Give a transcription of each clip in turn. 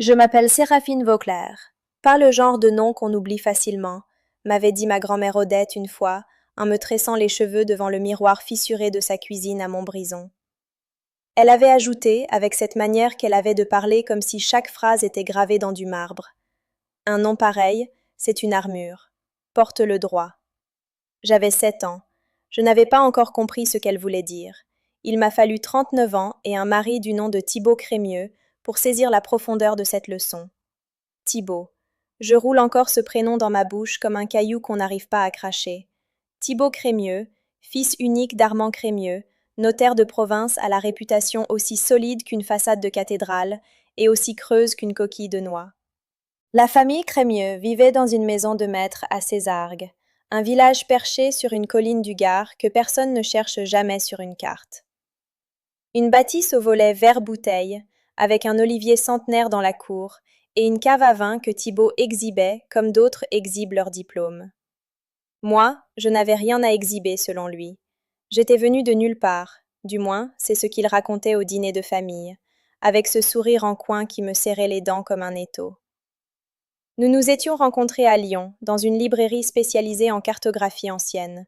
Je m'appelle Séraphine Vauclair. Pas le genre de nom qu'on oublie facilement, m'avait dit ma grand-mère Odette une fois, en me tressant les cheveux devant le miroir fissuré de sa cuisine à Montbrison. Elle avait ajouté, avec cette manière qu'elle avait de parler comme si chaque phrase était gravée dans du marbre. Un nom pareil, c'est une armure. Porte-le droit. J'avais 7 ans. Je n'avais pas encore compris ce qu'elle voulait dire. Il m'a fallu 39 ans et un mari du nom de Thibaut Crémieux pour saisir la profondeur de cette leçon. Thibaut. Je roule encore ce prénom dans ma bouche comme un caillou qu'on n'arrive pas à cracher. Thibaut Crémieux, fils unique d'Armand Crémieux, notaire de province à la réputation aussi solide qu'une façade de cathédrale et aussi creuse qu'une coquille de noix. La famille Crémieux vivait dans une maison de maître à Césargues, un village perché sur une colline du Gard que personne ne cherche jamais sur une carte. Une bâtisse au volet vert-bouteille, avec un olivier centenaire dans la cour, et une cave à vin que Thibaut exhibait comme d'autres exhibent leurs diplômes. Moi, je n'avais rien à exhiber selon lui. J'étais venue de nulle part, du moins, c'est ce qu'il racontait au dîner de famille, avec ce sourire en coin qui me serrait les dents comme un étau. Nous nous étions rencontrés à Lyon, dans une librairie spécialisée en cartographie ancienne.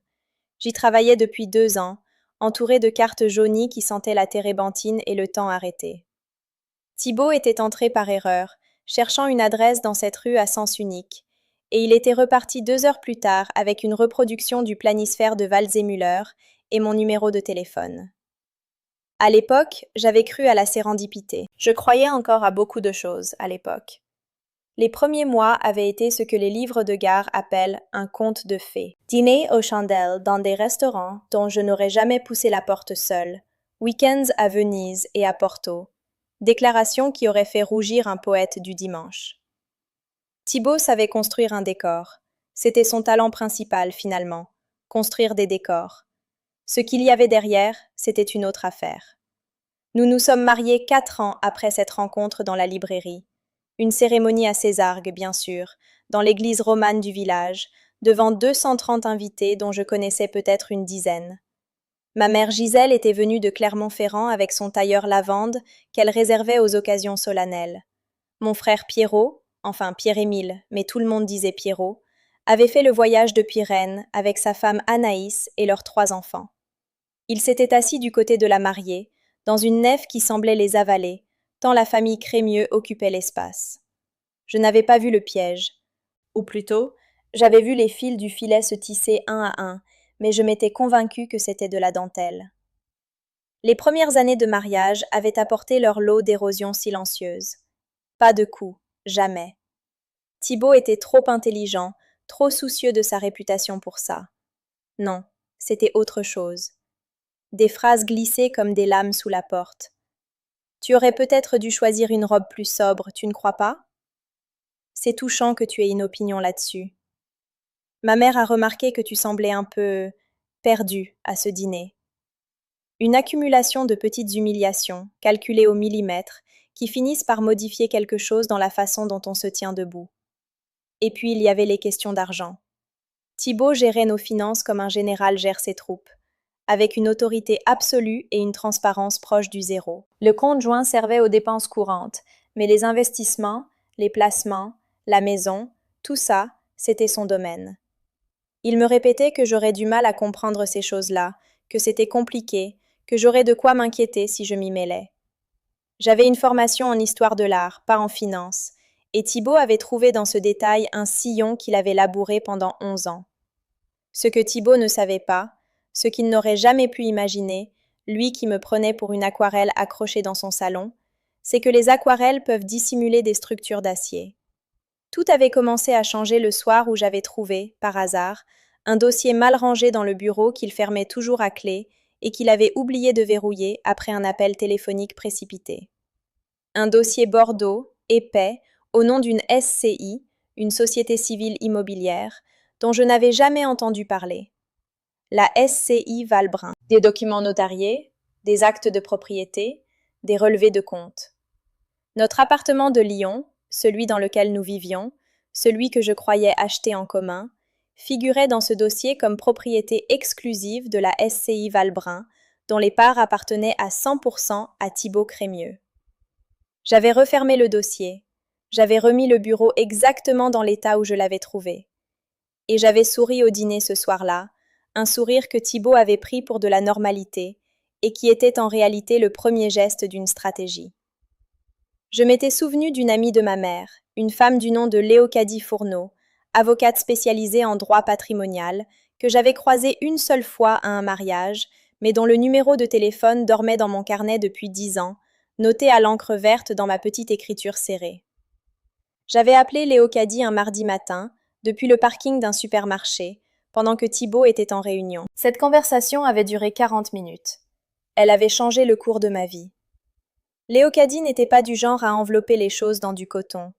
J'y travaillais depuis 2 ans, entourée de cartes jaunies qui sentaient la térébenthine et le temps arrêté. Thibaut était entré par erreur, cherchant une adresse dans cette rue à sens unique, et il était reparti 2 heures plus tard avec une reproduction du planisphère de Waldseemüller et mon numéro de téléphone. À l'époque, j'avais cru à la sérendipité. Je croyais encore à beaucoup de choses à l'époque. Les premiers mois avaient été ce que les livres de gare appellent un conte de fées. Dîner aux chandelles dans des restaurants dont je n'aurais jamais poussé la porte seule, week-ends à Venise et à Porto, déclaration qui aurait fait rougir un poète du dimanche. Thibaut savait construire un décor. C'était son talent principal, finalement, construire des décors. Ce qu'il y avait derrière, c'était une autre affaire. Nous nous sommes mariés 4 ans après cette rencontre dans la librairie. Une cérémonie à Césargues, bien sûr, dans l'église romane du village, devant 230 invités dont je connaissais peut-être une dizaine. Ma mère Gisèle était venue de Clermont-Ferrand avec son tailleur lavande qu'elle réservait aux occasions solennelles. Mon frère Pierrot, enfin Pierre-Émile, mais tout le monde disait Pierrot, avait fait le voyage depuis Rennes avec sa femme Anaïs et leurs 3 enfants. Ils s'étaient assis du côté de la mariée, dans une nef qui semblait les avaler, tant la famille Crémieux occupait l'espace. Je n'avais pas vu le piège. Ou plutôt, j'avais vu les fils du filet se tisser un à un, mais je m'étais convaincue que c'était de la dentelle. Les premières années de mariage avaient apporté leur lot d'érosion silencieuse. Pas de coups, jamais. Thibaut était trop intelligent, trop soucieux de sa réputation pour ça. Non, c'était autre chose. Des phrases glissées comme des lames sous la porte. Tu aurais peut-être dû choisir une robe plus sobre, tu ne crois pas? C'est touchant que tu aies une opinion là-dessus. Ma mère a remarqué que tu semblais un peu perdu à ce dîner. Une accumulation de petites humiliations, calculées au millimètre, qui finissent par modifier quelque chose dans la façon dont on se tient debout. Et puis il y avait les questions d'argent. Thibaut gérait nos finances comme un général gère ses troupes, avec une autorité absolue et une transparence proche du zéro. Le compte joint servait aux dépenses courantes, mais les investissements, les placements, la maison, tout ça, c'était son domaine. Il me répétait que j'aurais du mal à comprendre ces choses-là, que c'était compliqué, que j'aurais de quoi m'inquiéter si je m'y mêlais. J'avais une formation en histoire de l'art, pas en finance, et Thibaut avait trouvé dans ce détail un sillon qu'il avait labouré pendant 11 ans. Ce que Thibaut ne savait pas, ce qu'il n'aurait jamais pu imaginer, lui qui me prenait pour une aquarelle accrochée dans son salon, c'est que les aquarelles peuvent dissimuler des structures d'acier. Tout avait commencé à changer le soir où j'avais trouvé, par hasard, un dossier mal rangé dans le bureau qu'il fermait toujours à clé et qu'il avait oublié de verrouiller après un appel téléphonique précipité. Un dossier bordeaux, épais, au nom d'une SCI, une société civile immobilière, dont je n'avais jamais entendu parler. La SCI Valbrun. Des documents notariés, des actes de propriété, des relevés de comptes. Notre appartement de Lyon, celui dans lequel nous vivions, celui que je croyais acheter en commun, figurait dans ce dossier comme propriété exclusive de la SCI Valbrun, dont les parts appartenaient à 100% à Thibaut Crémieux. J'avais refermé le dossier. J'avais remis le bureau exactement dans l'état où je l'avais trouvé. Et j'avais souri au dîner ce soir-là, un sourire que Thibaut avait pris pour de la normalité et qui était en réalité le premier geste d'une stratégie. Je m'étais souvenu d'une amie de ma mère, une femme du nom de Léocadie Fourneau, avocate spécialisée en droit patrimonial, que j'avais croisée une seule fois à un mariage, mais dont le numéro de téléphone dormait dans mon carnet depuis 10 ans, noté à l'encre verte dans ma petite écriture serrée. J'avais appelé Léocadie un mardi matin, depuis le parking d'un supermarché, pendant que Thibaut était en réunion. Cette conversation avait duré 40 minutes. Elle avait changé le cours de ma vie. Léocadie n'était pas du genre à envelopper les choses dans du coton.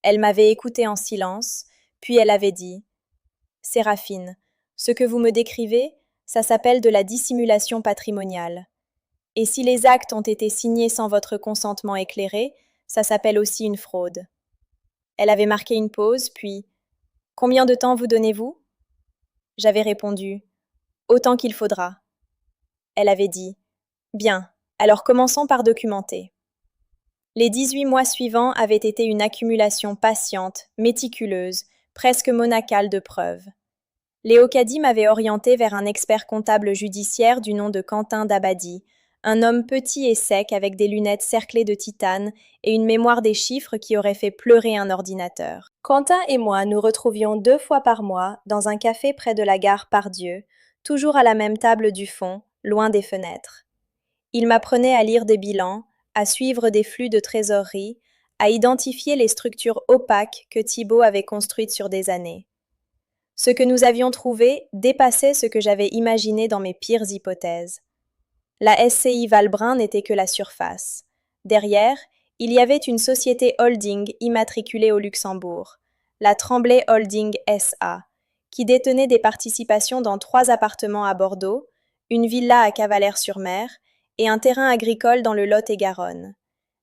Elle m'avait écouté en silence, puis elle avait dit « Séraphine, ce que vous me décrivez, ça s'appelle de la dissimulation patrimoniale. Et si les actes ont été signés sans votre consentement éclairé, ça s'appelle aussi une fraude. » Elle avait marqué une pause, puis « Combien de temps vous donnez-vous » J'avais répondu « Autant qu'il faudra. » Elle avait dit « Bien, alors commençons par documenter. » Les 18 mois suivants avaient été une accumulation patiente, méticuleuse, presque monacale de preuves. Léocadie m'avait orienté vers un expert comptable judiciaire du nom de Quentin Dabadi, un homme petit et sec avec des lunettes cerclées de titane et une mémoire des chiffres qui aurait fait pleurer un ordinateur. Quentin et moi nous retrouvions 2 fois par mois dans un café près de la gare Pardieu, toujours à la même table du fond, loin des fenêtres. Il m'apprenait à lire des bilans, à suivre des flux de trésorerie, à identifier les structures opaques que Thibaut avait construites sur des années. Ce que nous avions trouvé dépassait ce que j'avais imaginé dans mes pires hypothèses. La SCI Valbrun n'était que la surface. Derrière, il y avait une société holding immatriculée au Luxembourg, la Tremblay Holding SA, qui détenait des participations dans 3 appartements à Bordeaux, une villa à Cavalère-sur-Mer et un terrain agricole dans le Lot-et-Garonne.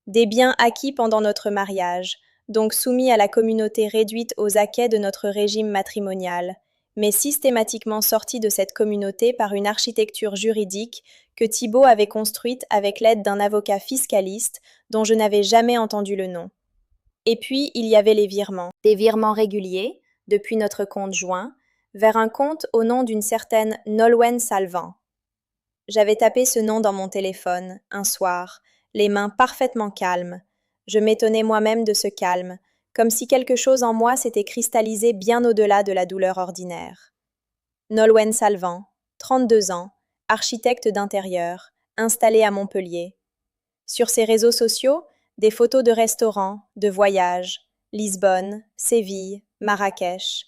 Des biens acquis pendant notre mariage, donc soumis à la communauté réduite aux acquêts de notre régime matrimonial, mais systématiquement sortis de cette communauté par une architecture juridique que Thibaut avait construite avec l'aide d'un avocat fiscaliste dont je n'avais jamais entendu le nom. Et puis, il y avait les virements. Des virements réguliers, depuis notre compte joint, vers un compte au nom d'une certaine Nolwenn Salvant. J'avais tapé ce nom dans mon téléphone, un soir, les mains parfaitement calmes. Je m'étonnais moi-même de ce calme, comme si quelque chose en moi s'était cristallisé bien au-delà de la douleur ordinaire. Nolwenn Salvant, 32 ans, architecte d'intérieur, installée à Montpellier. Sur ses réseaux sociaux, des photos de restaurants, de voyages, Lisbonne, Séville, Marrakech.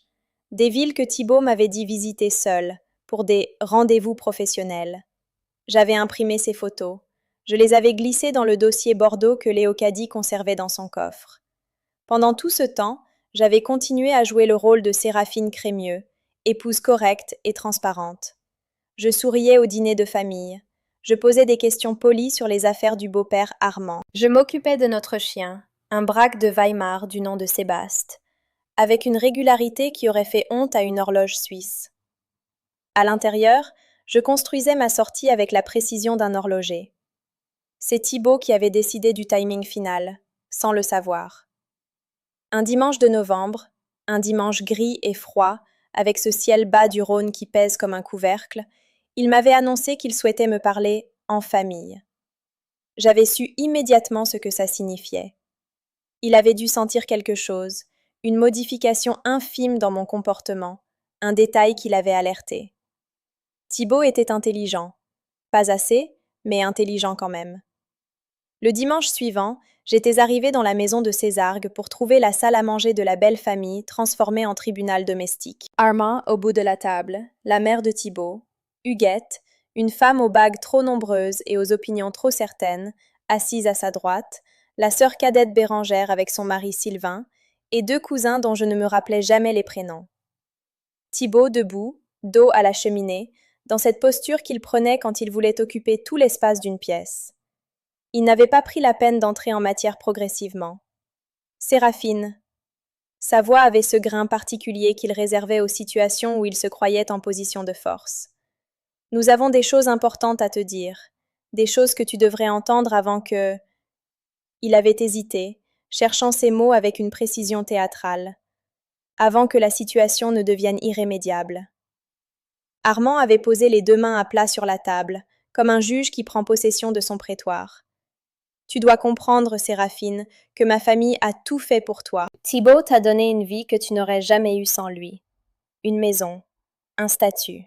Des villes que Thibaut m'avait dit visiter seul, pour des rendez-vous professionnels. J'avais imprimé ces photos. Je les avais glissées dans le dossier Bordeaux que Léocadie conservait dans son coffre. Pendant tout ce temps, j'avais continué à jouer le rôle de Séraphine Crémieux, épouse correcte et transparente. Je souriais au dîner de famille. Je posais des questions polies sur les affaires du beau-père Armand. Je m'occupais de notre chien, un braque de Weimar du nom de Sébaste, avec une régularité qui aurait fait honte à une horloge suisse. À l'intérieur, je construisais ma sortie avec la précision d'un horloger. C'est Thibaut qui avait décidé du timing final, sans le savoir. Un dimanche de novembre, un dimanche gris et froid, avec ce ciel bas du Rhône qui pèse comme un couvercle, il m'avait annoncé qu'il souhaitait me parler en famille. J'avais su immédiatement ce que ça signifiait. Il avait dû sentir quelque chose, une modification infime dans mon comportement, un détail qui l'avait alerté. Thibaut était intelligent. Pas assez, mais intelligent quand même. Le dimanche suivant, j'étais arrivée dans la maison de Césargues pour trouver la salle à manger de la belle famille transformée en tribunal domestique. Armand au bout de la table, la mère de Thibaut, Huguette, une femme aux bagues trop nombreuses et aux opinions trop certaines, assise à sa droite, la sœur cadette Bérangère avec son mari Sylvain, et 2 cousins dont je ne me rappelais jamais les prénoms. Thibaut debout, dos à la cheminée, dans cette posture qu'il prenait quand il voulait occuper tout l'espace d'une pièce. Il n'avait pas pris la peine d'entrer en matière progressivement. Séraphine. Sa voix avait ce grain particulier qu'il réservait aux situations où il se croyait en position de force. Nous avons des choses importantes à te dire, des choses que tu devrais entendre avant que... Il avait hésité, cherchant ses mots avec une précision théâtrale, avant que la situation ne devienne irrémédiable. Armand avait posé les 2 mains à plat sur la table, comme un juge qui prend possession de son prétoire. Tu dois comprendre, Séraphine, que ma famille a tout fait pour toi. Thibaut t'a donné une vie que tu n'aurais jamais eue sans lui. Une maison, un statut.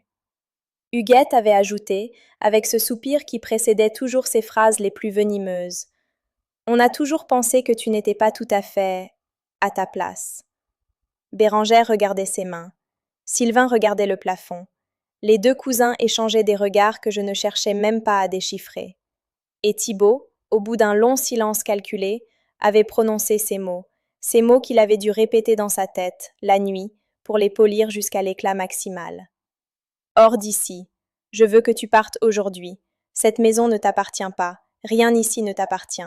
Huguette avait ajouté, avec ce soupir qui précédait toujours ses phrases les plus venimeuses. On a toujours pensé que tu n'étais pas tout à fait à ta place. Bérengère regardait ses mains. Sylvain regardait le plafond. Les 2 cousins échangeaient des regards que je ne cherchais même pas à déchiffrer. Et Thibaut, au bout d'un long silence calculé, avait prononcé ces mots qu'il avait dû répéter dans sa tête, la nuit, pour les polir jusqu'à l'éclat maximal. Hors d'ici. Je veux que tu partes aujourd'hui. Cette maison ne t'appartient pas. Rien ici ne t'appartient.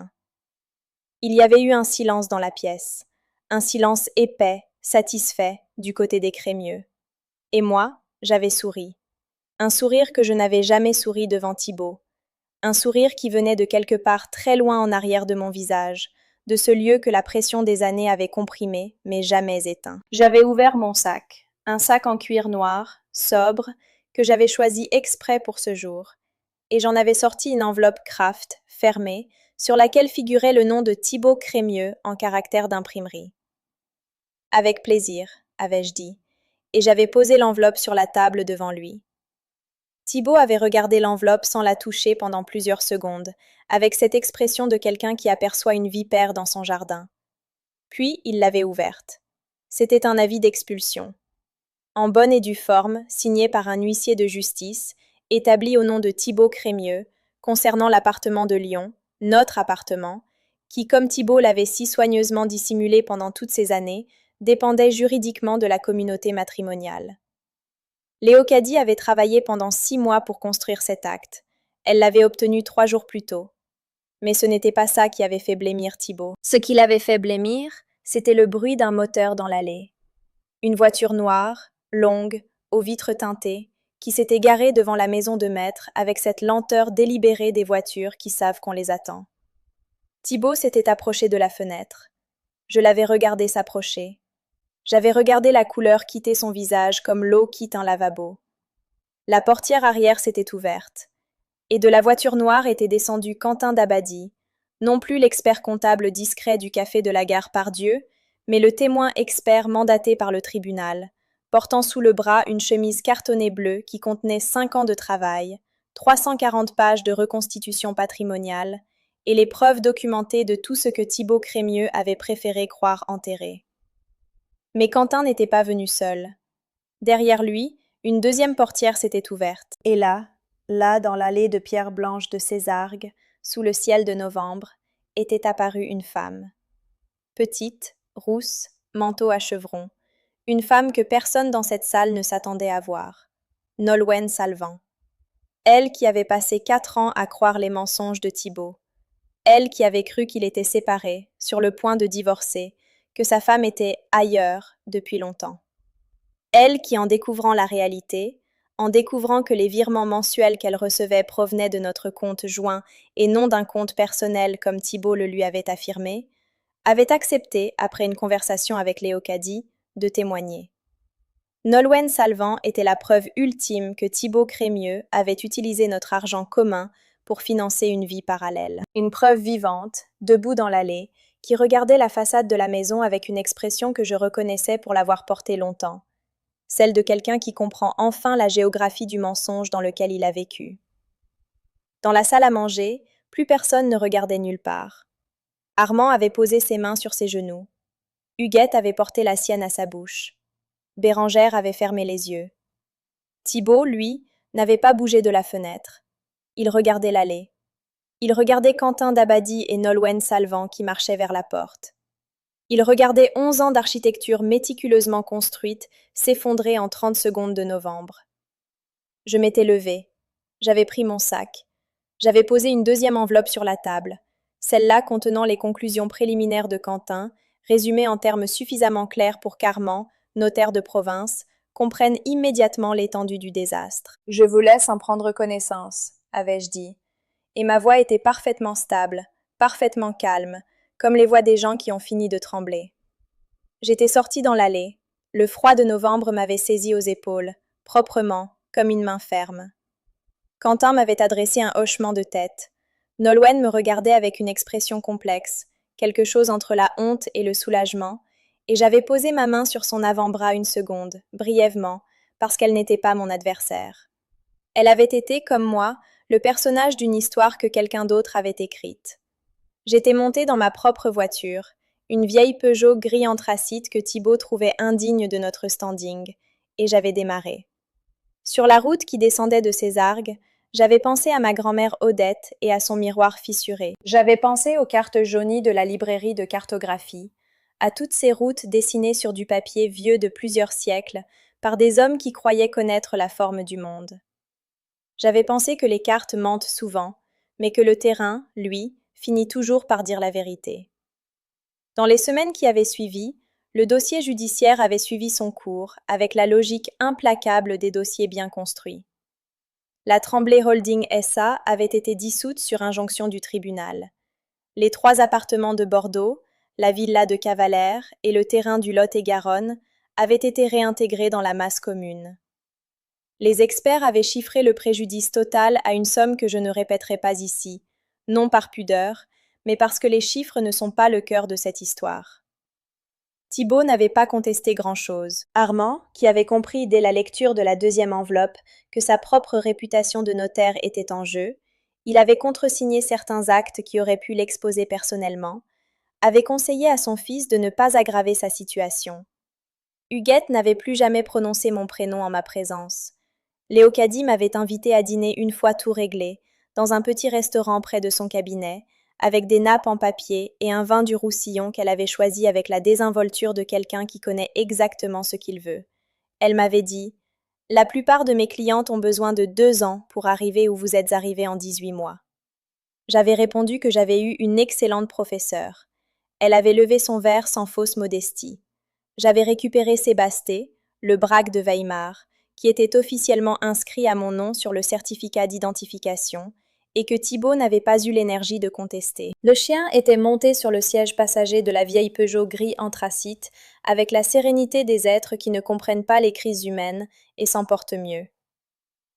Il y avait eu un silence dans la pièce. Un silence épais, satisfait, du côté des Crémieux. Et moi, j'avais souri. Un sourire que je n'avais jamais souri devant Thibaut. Un sourire qui venait de quelque part très loin en arrière de mon visage, de ce lieu que la pression des années avait comprimé, mais jamais éteint. J'avais ouvert mon sac, un sac en cuir noir, sobre, que j'avais choisi exprès pour ce jour, et j'en avais sorti une enveloppe Kraft, fermée, sur laquelle figurait le nom de Thibaut Crémieux en caractère d'imprimerie. Avec plaisir, avais-je dit, et j'avais posé l'enveloppe sur la table devant lui. Thibaut avait regardé l'enveloppe sans la toucher pendant plusieurs secondes, avec cette expression de quelqu'un qui aperçoit une vipère dans son jardin. Puis il l'avait ouverte. C'était un avis d'expulsion. En bonne et due forme, signé par un huissier de justice, établi au nom de Thibaut Crémieux, concernant l'appartement de Lyon, notre appartement, qui, comme Thibaut l'avait si soigneusement dissimulé pendant toutes ces années, dépendait juridiquement de la communauté matrimoniale. Léocadie avait travaillé pendant 6 mois pour construire cet acte. Elle l'avait obtenu 3 jours plus tôt. Mais ce n'était pas ça qui avait fait blêmir Thibaut. Ce qui l'avait fait blêmir, c'était le bruit d'un moteur dans l'allée. Une voiture noire, longue, aux vitres teintées, qui s'était garée devant la maison de maître avec cette lenteur délibérée des voitures qui savent qu'on les attend. Thibaut s'était approché de la fenêtre. Je l'avais regardé s'approcher. J'avais regardé la couleur quitter son visage comme l'eau quitte un lavabo. La portière arrière s'était ouverte. Et de la voiture noire était descendu Quentin Dabadie, non plus l'expert comptable discret du café de la gare Pardieu, mais le témoin expert mandaté par le tribunal, portant sous le bras une chemise cartonnée bleue qui contenait 5 ans de travail, 340 pages de reconstitution patrimoniale, et les preuves documentées de tout ce que Thibaut Crémieux avait préféré croire enterré. Mais Quentin n'était pas venu seul. Derrière lui, une 2e portière s'était ouverte. Et là, dans l'allée de pierre blanche de Césargues, sous le ciel de novembre, était apparue une femme. Petite, rousse, manteau à chevrons. Une femme que personne dans cette salle ne s'attendait à voir. Nolwenn Salvant. Elle qui avait passé 4 ans à croire les mensonges de Thibaut. Elle qui avait cru qu'il était séparé, sur le point de divorcer, que sa femme était ailleurs depuis longtemps. Elle qui, en découvrant la réalité, en découvrant que les virements mensuels qu'elle recevait provenaient de notre compte joint et non d'un compte personnel comme Thibaut le lui avait affirmé, avait accepté, après une conversation avec Léocadie, de témoigner. Nolwenn Salvant était la preuve ultime que Thibaut Crémieux avait utilisé notre argent commun pour financer une vie parallèle. Une preuve vivante, debout dans l'allée, qui regardait la façade de la maison avec une expression que je reconnaissais pour l'avoir portée longtemps, celle de quelqu'un qui comprend enfin la géographie du mensonge dans lequel il a vécu. Dans la salle à manger, plus personne ne regardait nulle part. Armand avait posé ses mains sur ses genoux. Huguette avait porté la sienne à sa bouche. Bérengère avait fermé les yeux. Thibaut, lui, n'avait pas bougé de la fenêtre. Il regardait l'allée. Il regardait Quentin Dabadie et Nolwenn Salvant qui marchaient vers la porte. Il regardait 11 ans d'architecture méticuleusement construite s'effondrer en 30 secondes de novembre. Je m'étais levée. J'avais pris mon sac. J'avais posé une 2e enveloppe sur la table, celle-là contenant les conclusions préliminaires de Quentin, résumées en termes suffisamment clairs pour qu'Armand, notaire de province, comprenne immédiatement l'étendue du désastre. « Je vous laisse en prendre connaissance », avais-je dit. Et ma voix était parfaitement stable, parfaitement calme, comme les voix des gens qui ont fini de trembler. J'étais sortie dans l'allée. Le froid de novembre m'avait saisie aux épaules, proprement, comme une main ferme. Quentin m'avait adressé un hochement de tête. Nolwenn me regardait avec une expression complexe, quelque chose entre la honte et le soulagement, et j'avais posé ma main sur son avant-bras une seconde, brièvement, parce qu'elle n'était pas mon adversaire. Elle avait été, comme moi, le personnage d'une histoire que quelqu'un d'autre avait écrite. J'étais montée dans ma propre voiture, une vieille Peugeot gris anthracite que Thibaut trouvait indigne de notre standing, et j'avais démarré. Sur la route qui descendait de ses argues, j'avais pensé à ma grand-mère Odette et à son miroir fissuré. J'avais pensé aux cartes jaunies de la librairie de cartographie, à toutes ces routes dessinées sur du papier vieux de plusieurs siècles par des hommes qui croyaient connaître la forme du monde. J'avais pensé que les cartes mentent souvent, mais que le terrain, lui, finit toujours par dire la vérité. Dans les semaines qui avaient suivi, le dossier judiciaire avait suivi son cours, avec la logique implacable des dossiers bien construits. La Tremblay Holding SA avait été dissoute sur injonction du tribunal. Les 3 appartements de Bordeaux, la villa de Cavalère et le terrain du Lot-et-Garonne avaient été réintégrés dans la masse commune. Les experts avaient chiffré le préjudice total à une somme que je ne répéterai pas ici, non par pudeur, mais parce que les chiffres ne sont pas le cœur de cette histoire. Thibaut n'avait pas contesté grand-chose. Armand, qui avait compris dès la lecture de la 2e enveloppe que sa propre réputation de notaire était en jeu, il avait contresigné certains actes qui auraient pu l'exposer personnellement, avait conseillé à son fils de ne pas aggraver sa situation. Huguette n'avait plus jamais prononcé mon prénom en ma présence. Léocadie m'avait invité à dîner une fois tout réglé, dans un petit restaurant près de son cabinet, avec des nappes en papier et un vin du Roussillon qu'elle avait choisi avec la désinvolture de quelqu'un qui connaît exactement ce qu'il veut. Elle m'avait dit « La plupart de mes clientes ont besoin de 2 ans pour arriver où vous êtes arrivé en 18 mois. » J'avais répondu que j'avais eu une excellente professeure. Elle avait levé son verre sans fausse modestie. J'avais récupéré Sébasté, le braque de Weimar, qui était officiellement inscrit à mon nom sur le certificat d'identification, et que Thibaut n'avait pas eu l'énergie de contester. Le chien était monté sur le siège passager de la vieille Peugeot gris anthracite, avec la sérénité des êtres qui ne comprennent pas les crises humaines et s'en portent mieux.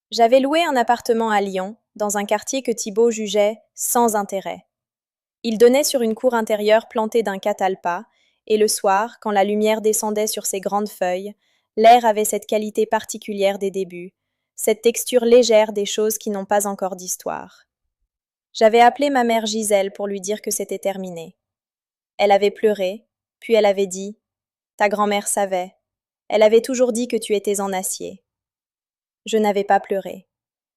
J'avais loué un appartement à Lyon, dans un quartier que Thibaut jugeait sans intérêt. Il donnait sur une cour intérieure plantée d'un catalpa, et le soir, quand la lumière descendait sur ses grandes feuilles, l'air avait cette qualité particulière des débuts, cette texture légère des choses qui n'ont pas encore d'histoire. J'avais appelé ma mère Gisèle pour lui dire que c'était terminé. Elle avait pleuré, puis elle avait dit « Ta grand-mère savait. Elle avait toujours dit que tu étais en acier. » Je n'avais pas pleuré.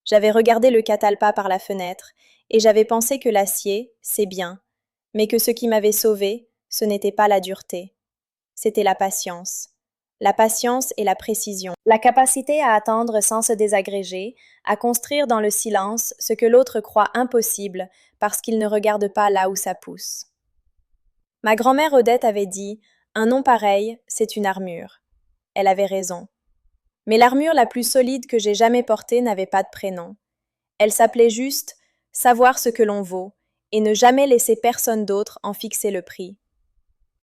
J'avais regardé le catalpa par la fenêtre, et j'avais pensé que l'acier, c'est bien, mais que ce qui m'avait sauvée, ce n'était pas la dureté. C'était la patience. La patience et la précision. La capacité à attendre sans se désagréger, à construire dans le silence ce que l'autre croit impossible parce qu'il ne regarde pas là où ça pousse. Ma grand-mère Odette avait dit « Un nom pareil, c'est une armure ». Elle avait raison. Mais l'armure la plus solide que j'ai jamais portée n'avait pas de prénom. Elle s'appelait juste « Savoir ce que l'on vaut » et ne jamais laisser personne d'autre en fixer le prix.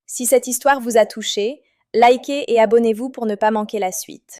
Si cette histoire vous a touché, likez et abonnez-vous pour ne pas manquer la suite.